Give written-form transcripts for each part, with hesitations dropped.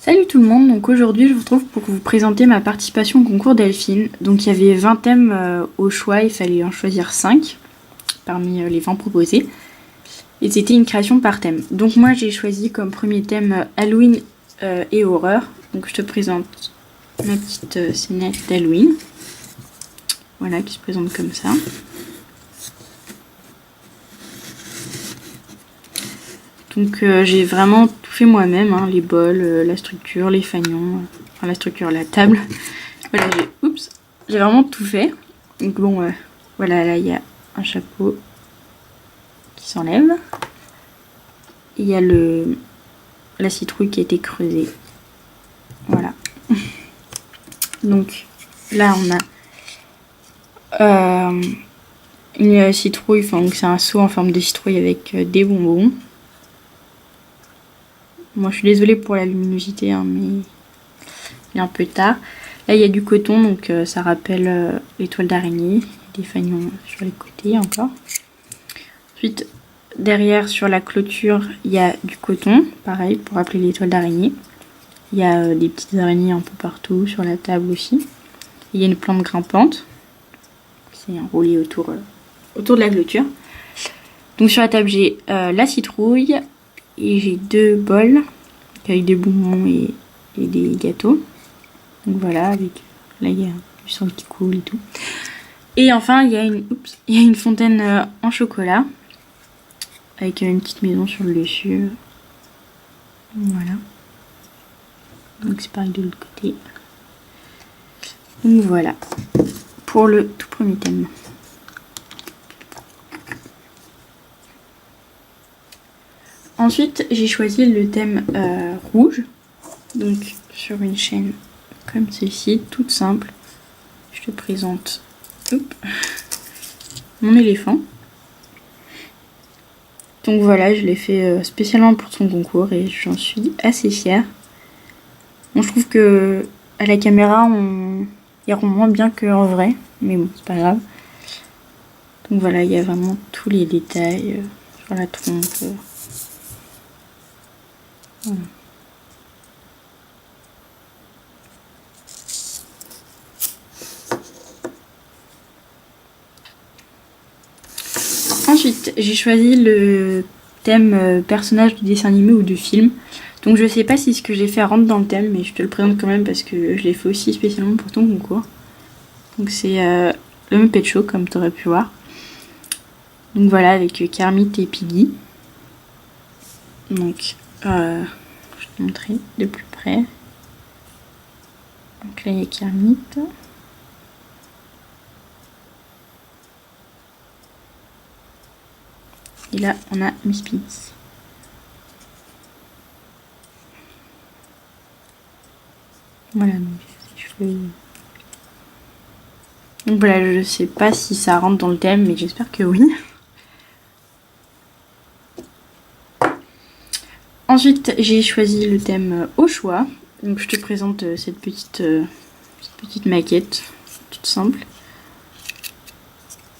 Salut tout le monde, donc aujourd'hui je vous retrouve pour vous présenter ma participation au concours Delphine. Donc il y avait 20 thèmes au choix, il fallait en choisir 5 parmi les 20 proposés. Et c'était une création par thème. Donc moi j'ai choisi comme premier thème Halloween et horreur. Donc je te présente ma petite scénette d'Halloween. Voilà, qui se présente comme ça. Donc j'ai vraiment tout fait moi-même, hein, les bols, la structure, les fanions, enfin la structure, la table. Voilà, j'ai vraiment tout fait. Donc bon, voilà, là il y a un chapeau qui s'enlève. Il y a la citrouille qui a été creusée. Voilà. Donc là on a une citrouille, enfin c'est un seau en forme de citrouille avec des bonbons. Moi je suis désolée pour la luminosité, hein, mais il est un peu tard. Là il y a du coton, donc ça rappelle les toiles d'araignée, des fanions sur les côtés encore. Ensuite, derrière sur la clôture, il y a du coton, pareil pour rappeler les toiles d'araignée. Il y a des petites araignées un peu partout, sur la table aussi. Il y a une plante grimpante, c'est enroulé autour de la clôture. Donc sur la table j'ai la citrouille et j'ai 2 bols avec des bonbons et des gâteaux. Donc voilà, avec là il y a du sang qui coule et tout. Et enfin il y a une fontaine en chocolat avec une petite maison sur le dessus. Voilà. Donc c'est pareil de l'autre côté. Donc voilà pour le tout premier thème. Ensuite j'ai choisi le thème rouge. Donc sur une chaîne comme ceci, toute simple. Je te présente mon éléphant. Donc voilà, je l'ai fait spécialement pour son concours et j'en suis assez fière. Bon, je trouve que à la caméra, il rend moins bien qu'en vrai, mais bon, c'est pas grave. Donc voilà, il y a vraiment tous les détails sur la trompe. Voilà. Ensuite, j'ai choisi le thème personnage de dessin animé ou de film. Donc je sais pas si ce que j'ai fait rentre dans le thème, mais je te le présente quand même parce que je l'ai fait aussi spécialement pour ton concours. Donc c'est le Muppet Show, comme tu aurais pu voir. Donc voilà, avec Kermit et Piggy. Donc je vais te montrer de plus près. Donc là il y a Kermit. Et là on a Miss Piggy. Voilà, donc ses cheveux. Donc voilà, je sais pas si ça rentre dans le thème, mais j'espère que oui. Ensuite, j'ai choisi le thème au choix. Donc je te présente cette petite maquette, toute simple.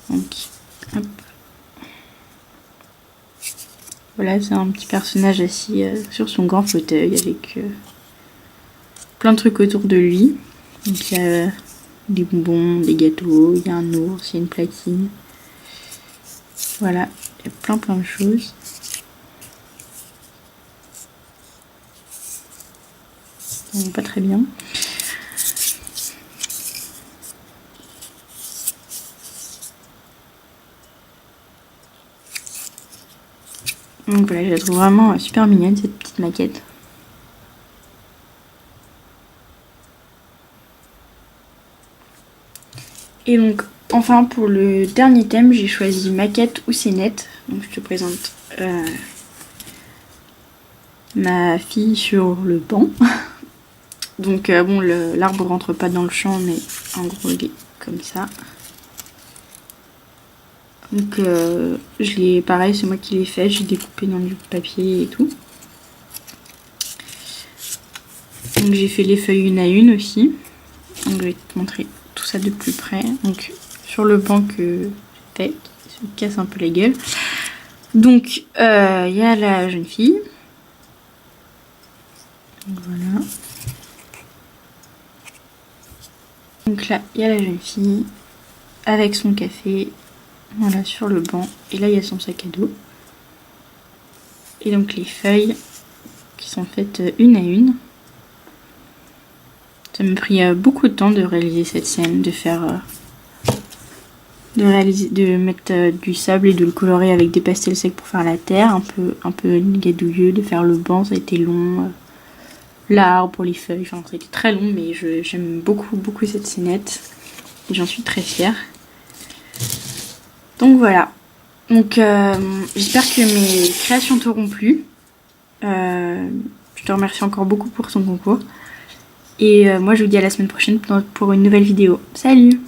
Donc, hop. Voilà, c'est un petit personnage assis sur son grand fauteuil avec plein de trucs autour de lui. Donc il y a des bonbons, des gâteaux, il y a un ours, il y a une platine. Voilà, il y a plein de choses. On voit pas très bien. Donc voilà, je la trouve vraiment super mignonne cette petite maquette. Et donc enfin pour le dernier thème, j'ai choisi maquette ou scénette. Donc je te présente ma fille sur le banc. Donc bon, l'arbre rentre pas dans le champ, mais en gros il est comme ça. Donc je l'ai, pareil, c'est moi qui l'ai fait, j'ai découpé dans du papier et tout. Donc j'ai fait les feuilles une à une aussi. Donc je vais te montrer tout ça de plus près. Donc sur le banc que j'ai fait, qui se casse un peu la gueule. Donc il y a la jeune fille. Donc voilà. Donc là, il y a la jeune fille avec son café, voilà, sur le banc. Et là, il y a son sac à dos. Et donc les feuilles qui sont faites une à une. Ça m'a pris beaucoup de temps de réaliser cette scène, de faire... de mettre du sable et de le colorer avec des pastels secs pour faire la terre, un peu gadouilleux, de faire le banc, ça a été long. L'arbre pour les feuilles, enfin ça a été très long, mais j'aime beaucoup cette scénette et j'en suis très fière. Donc voilà, donc j'espère que mes créations t'auront plu. Je te remercie encore beaucoup pour ton concours et moi je vous dis à la semaine prochaine pour une nouvelle vidéo. Salut!